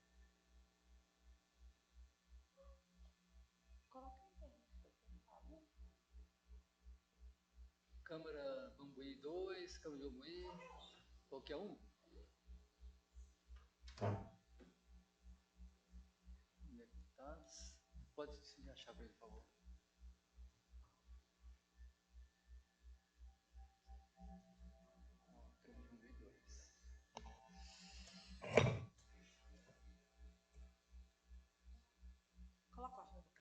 Coloca a internet. Câmara Bambuí 2, câmara Bambuí, qualquer um? Conectados. Pode se achar para ele, por favor. Câmara Bambuí 2. Coloca a roupa.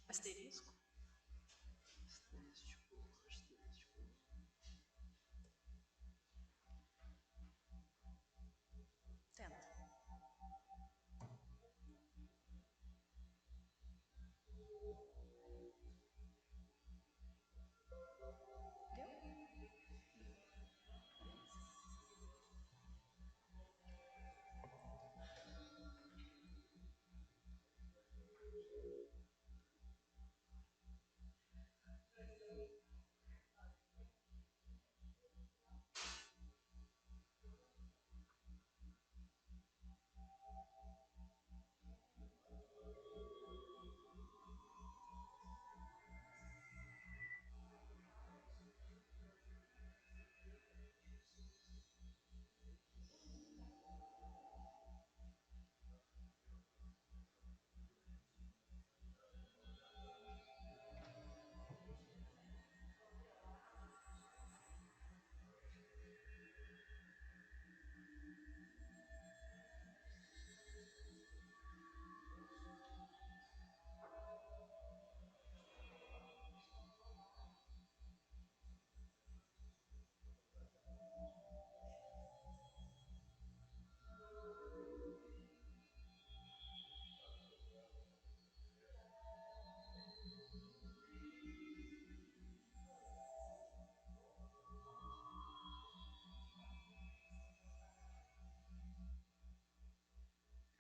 Asterisco. Asterístico. Tenta. Deu?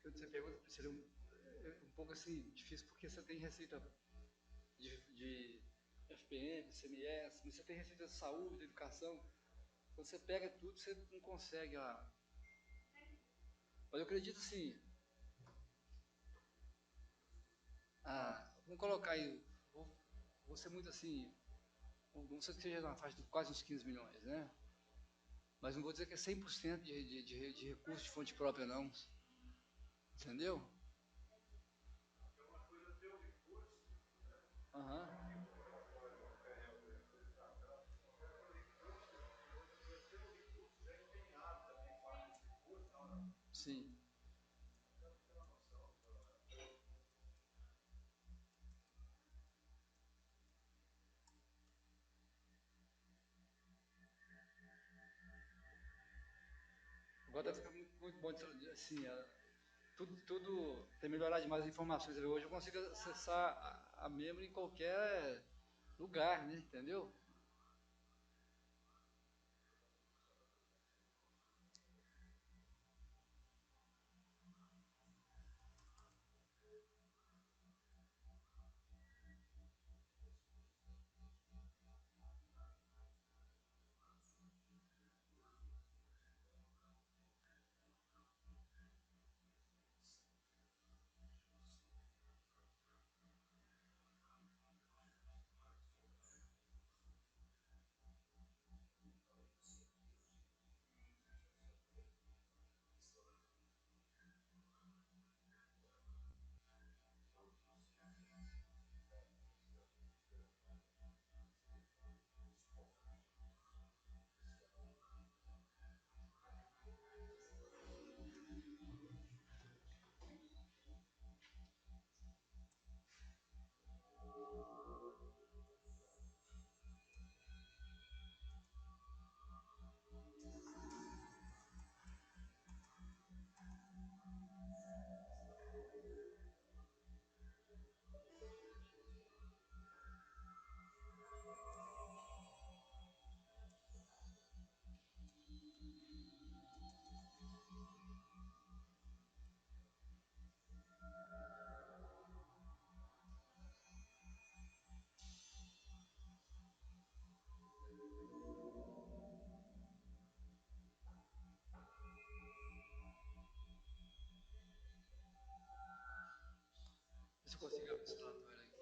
quando você pergunta, seria um pouco assim, difícil, porque você tem receita de FPM, CMS, mas você tem receita de saúde, de educação. Quando você pega tudo, você não consegue a... Mas eu acredito assim, vamos colocar aí, vou ser muito assim, vamos ser que seja na faixa de quase uns 15 milhões, né? Mas não vou dizer que é 100% de recurso de fonte própria, não. Entendeu? Aham. Sim. Agora está ficando muito bom, assim, tudo tem melhorado demais as informações. Hoje eu consigo acessar a membro em qualquer lugar, né? Entendeu? Se eu consigo abrir esse relatório aqui.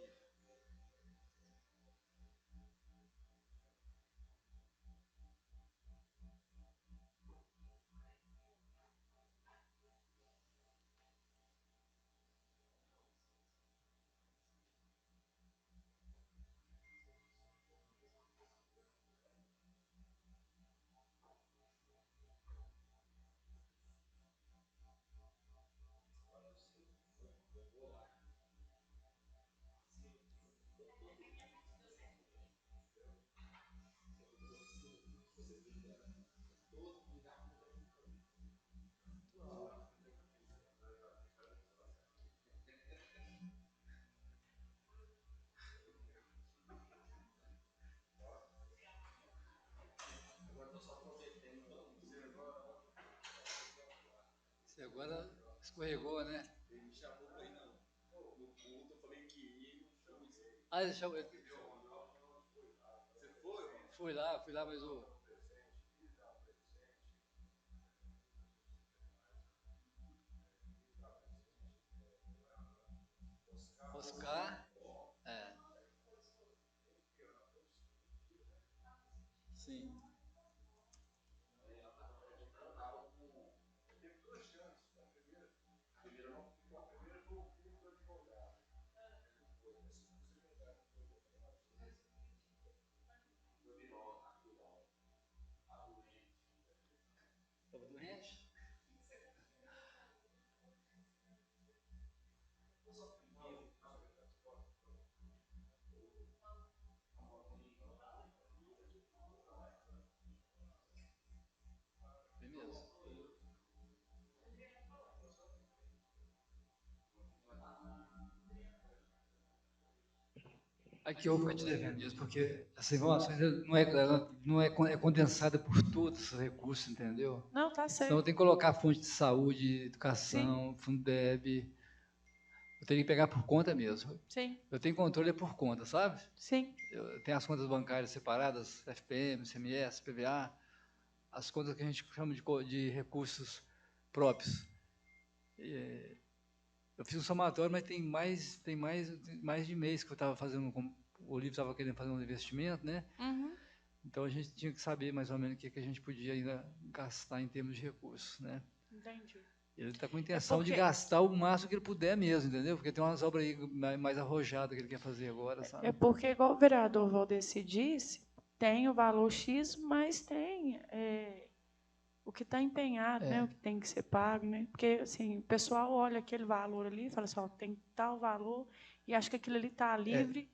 Você agora escorregou, né? Ele me chamou pra ir no culto, eu falei que ia e não fui. Ah, ele chamou. Você foi, mano? Fui lá, mas o Oscar, sim. Teve duas chances. A primeira não ficou. A primeira foi o filho do advogado. Ele não foi. A segunda secretária não foi também. Foi vilão. Estava doente? Aqui eu vou te devendo mesmo, porque essa informação ela não é condensada por todos os recursos, entendeu? Não, tá Senão eu certo. tenho que colocar fonte de saúde, Sim, educação, Fundeb. Eu teria que pegar por conta mesmo. sim, Eu tenho controle por conta, sabe? sim. Eu tenho as contas bancárias separadas, FPM, CMS, PVA, as contas que a gente chama de recursos próprios. Eu fiz um somatório, mas tem mais de mês que eu estava fazendo, o livro estava querendo fazer um investimento, né? Uhum, Então a gente tinha que saber mais ou menos o que a gente podia ainda gastar em termos de recursos, né? entendi. Ele está com a É intenção de porque, gastar o máximo que ele puder mesmo, entendeu? Porque tem umas obras aí mais arrojadas que ele quer fazer agora, é sabe? porque, igual o vereador Valdeci disse, tem o valor X, mas tem o que está empenhado, né? O que tem que ser pago, né? Porque, assim, o pessoal olha aquele valor ali e fala assim, ó, tem tal valor, e acha que aquilo ali está livre.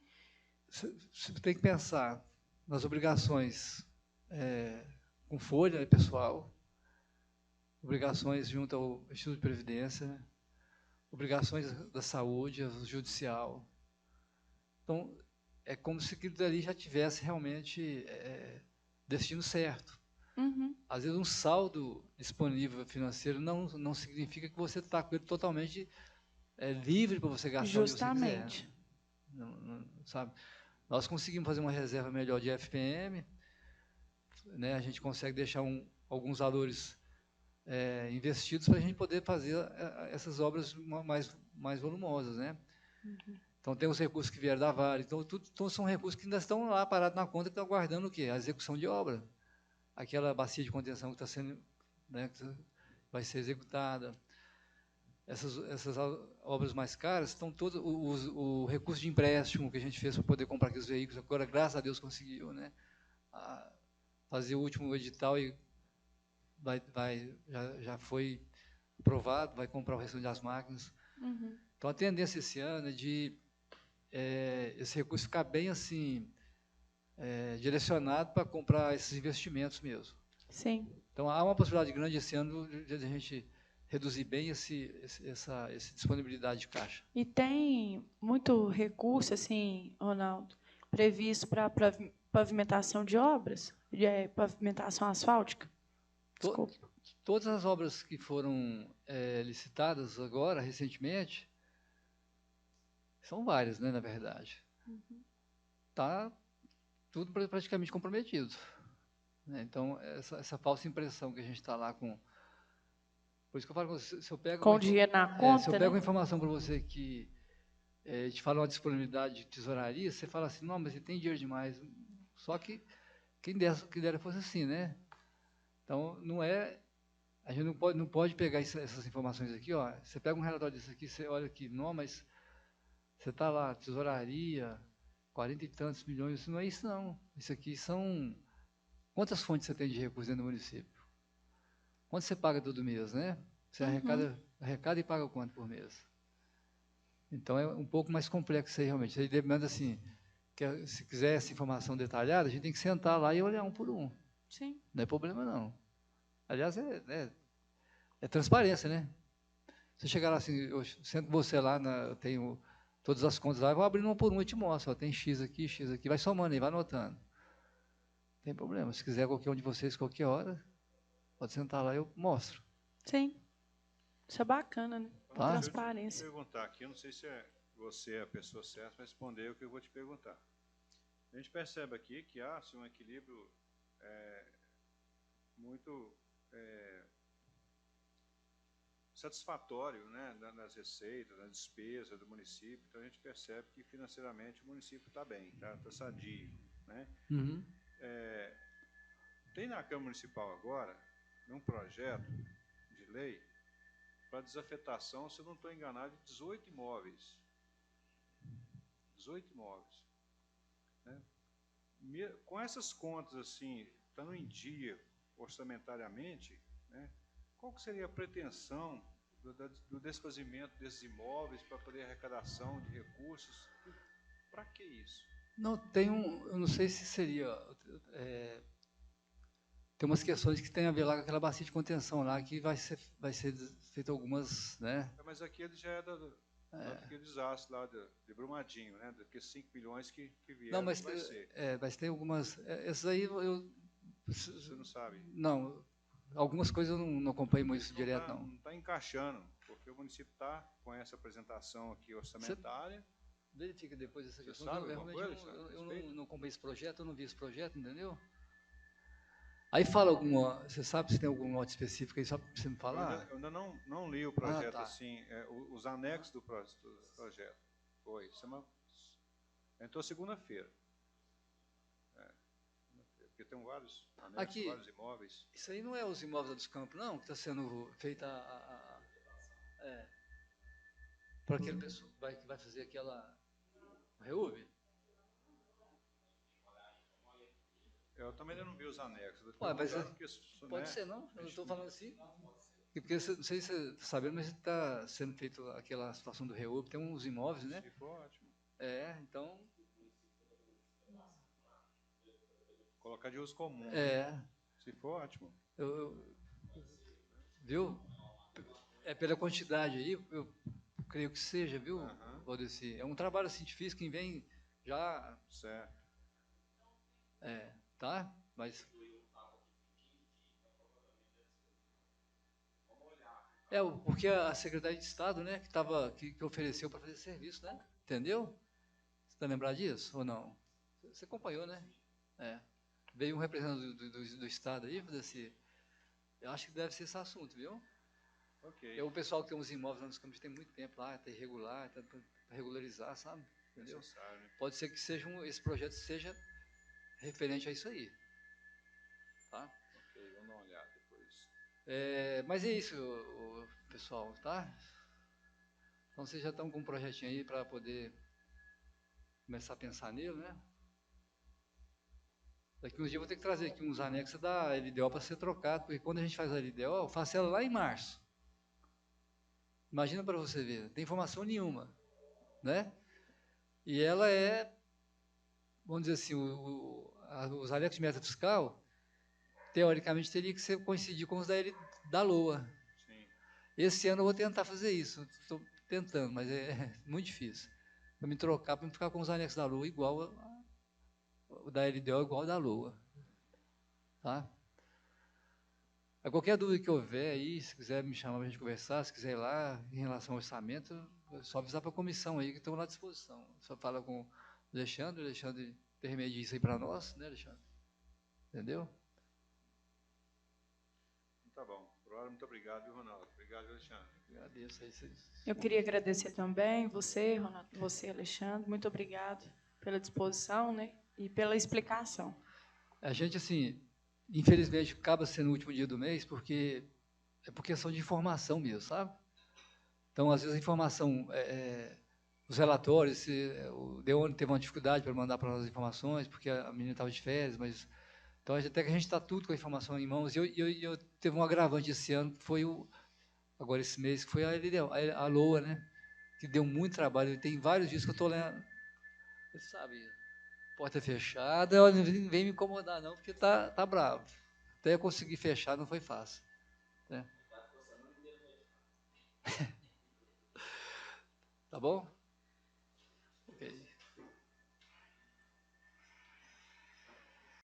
Você tem que pensar nas obrigações com folha, né, pessoal, obrigações junto ao Instituto de Previdência, né? Obrigações da saúde, judicial. Então, é como se aquilo dali já tivesse realmente destino certo. Uhum, Às vezes, um saldo disponível financeiro não significa que você está com ele totalmente livre para você gastar onde você quiser. justamente. Sabe? Nós conseguimos fazer uma reserva melhor de FPM, né? A gente consegue deixar alguns valores investidos para a gente poder fazer essas obras mais volumosas, né? Então, tem os recursos que vieram da Vale. Então, são recursos que ainda estão lá parados na conta, que estão aguardando o quê? A execução de obra. Aquela bacia de contenção que está sendo, né, que vai ser executada. Essas obras mais caras estão todos o recurso de empréstimo que a gente fez para poder comprar aqueles veículos. Agora, graças a Deus, conseguiu, né? Fazer o último edital e já foi aprovado, vai comprar o restante das máquinas. Uhum, Então, a tendência esse ano é de esse recurso ficar bem assim, direcionado para comprar esses investimentos mesmo. sim. Então, há uma possibilidade grande esse ano de a gente reduzir bem essa disponibilidade de caixa. E tem muito recurso, assim, Ronaldo, previsto para pavimentação de obras, pavimentação asfáltica? Desculpa. Todas as obras que foram licitadas agora, recentemente, são várias, né, na verdade. Está tudo praticamente comprometido, né? Então, essa falsa impressão que a gente está lá com... Por isso que eu falo, se eu pego Com dinheiro na se eu conta, pego uma né? informação para você que te fala uma disponibilidade de tesouraria, você fala assim, não, mas você tem dinheiro demais. Só que quem dera fosse assim, né? Então, a gente não pode pegar essas informações aqui, ó. Você pega um relatório desse aqui, você olha aqui, não, mas você está lá, tesouraria, 40 e tantos milhões, isso não é isso, não. Isso aqui são... Quantas fontes você tem de recursos dentro do município? Quanto você paga todo mês, né? Você arrecada e paga quanto por mês? Então, é um pouco mais complexo isso aí, realmente. Aí demanda, assim, que se quiser essa informação detalhada, a gente tem que sentar lá e olhar um por um. Sim. Não é problema, não. Aliás, é transparência, né? Você chegar lá assim, eu sento com você lá, eu tenho todas as contas lá, eu vou abrindo uma por uma e te mostro. Ó, tem X aqui, vai somando aí, vai anotando. Não tem problema. Se quiser qualquer um de vocês, qualquer hora, pode sentar lá e eu mostro. Sim. Isso é bacana, né? Tá? Transparência. Deixa eu te perguntar aqui, eu não sei se você é a pessoa certa para responder o que eu vou te perguntar. A gente percebe aqui que há assim, um equilíbrio muito satisfatório, né, nas receitas, na despesa do município. Então, a gente percebe que financeiramente o município está bem, está sadio, né? Uhum. Tem na Câmara Municipal agora um projeto de lei para desafetação, se eu não estou enganado, de 18 imóveis. 18 imóveis. Né? Com essas contas, assim, estando em dia orçamentariamente, né, qual que seria a pretensão do desfazimento desses imóveis para poder arrecadação de recursos? Para que isso? Não, eu não sei se seria... tem umas questões que tem a ver lá com aquela bacia de contenção lá, que vai ser feita algumas, né? Mas aqui ele já é Tanto que o desastre lá de Brumadinho, né? Daqueles 5 milhões que vieram, Não, mas, vai ser. mas tem algumas... Essas aí Você não sabe. não, algumas coisas eu não acompanho muito Isso direto, não. Não está encaixando, porque o município está com essa apresentação aqui orçamentária. Verifica depois essa Você questão. sabe Eu alguma realmente coisa, Alexandre, a eu respeito? não acompanhei esse projeto, eu não vi esse projeto, entendeu? Aí fala alguma... Você sabe se tem algum lote específico aí, só para você me falar? Eu ainda não li o projeto tá. assim, os anexos do projeto. Foi. Entrou segunda-feira. Porque tem vários anexos, Aqui, vários imóveis. isso aí não é os imóveis dos Campos, não, que está sendo feita para aquele pessoal que vai fazer aquela REUB? Eu também ainda não vi os anexos. Eles Ué, mas perguntaram porque, pode né, ser, não? Eu estou falando assim. Porque, não sei se você está sabendo, mas está sendo feito aquela situação do REUB, tem uns imóveis, né? se for ótimo. Então... Colocar de uso comum. Né? Se for ótimo. Viu? Pela quantidade aí, eu creio que seja, viu, Valdeci? É um trabalho assim, difícil, quem vem já... Certo. Tá? Mas... porque a Secretaria de Estado, né, que ofereceu para fazer serviço, né? Entendeu? Você está lembrado disso ou não? Você acompanhou, né? Veio um representante do Estado aí, Valdeci. Eu acho que deve ser esse assunto, viu? Ok. O pessoal que tem uns imóveis lá nos Campos tem muito tempo lá, está irregular, está para regularizar, sabe? Entendeu? Necessário, né? Pode ser que esse projeto seja referente a isso aí. Tá? Ok, vamos dar uma olhada depois. Mas é isso, pessoal, tá? Então vocês já estão com um projetinho aí para poder começar a pensar nele, né? Daqui uns dias eu vou ter que trazer aqui uns anexos da LDO para ser trocado, porque quando a gente faz a LDO, eu faço ela lá em março. Imagina para você ver, não tem informação nenhuma, né? E ela vamos dizer assim, os anexos de meta fiscal, teoricamente, teria que coincidir com os da LOA. Sim. Esse ano eu vou tentar fazer isso, estou tentando, mas é muito difícil. Para me trocar, para me ficar com os anexos da LOA igual, o da LDO igual ao da LOA. Tá? Qualquer dúvida que houver aí, se quiser me chamar para a gente conversar, se quiser ir lá, em relação ao orçamento, é só avisar para a comissão aí, que estão à disposição. Só fala com o Alexandre intermedia isso aí para nós, né, Alexandre? Entendeu? Tá bom. Por hora, muito obrigado, viu, Ronaldo? Obrigado, Alexandre. Agradeço aí. Eu queria agradecer também você, Ronaldo, você, Alexandre. Muito obrigado pela disposição, né? E pela explicação. A gente, assim, infelizmente, acaba sendo o último dia do mês, porque é por questão de informação mesmo, sabe? Então, às vezes, a informação, os relatórios, o Deone teve uma dificuldade para mandar para nós as informações, porque a menina estava de férias, mas... Então, até que a gente está tudo com a informação em mãos. E eu teve um agravante esse ano, que foi agora esse mês, que foi a LOA, né? Que deu muito trabalho. Tem vários dias que eu estou lendo. Você sabe, porta fechada, não vem me incomodar não, porque tá bravo. Até eu conseguir fechar não foi fácil. Né? Tá bom?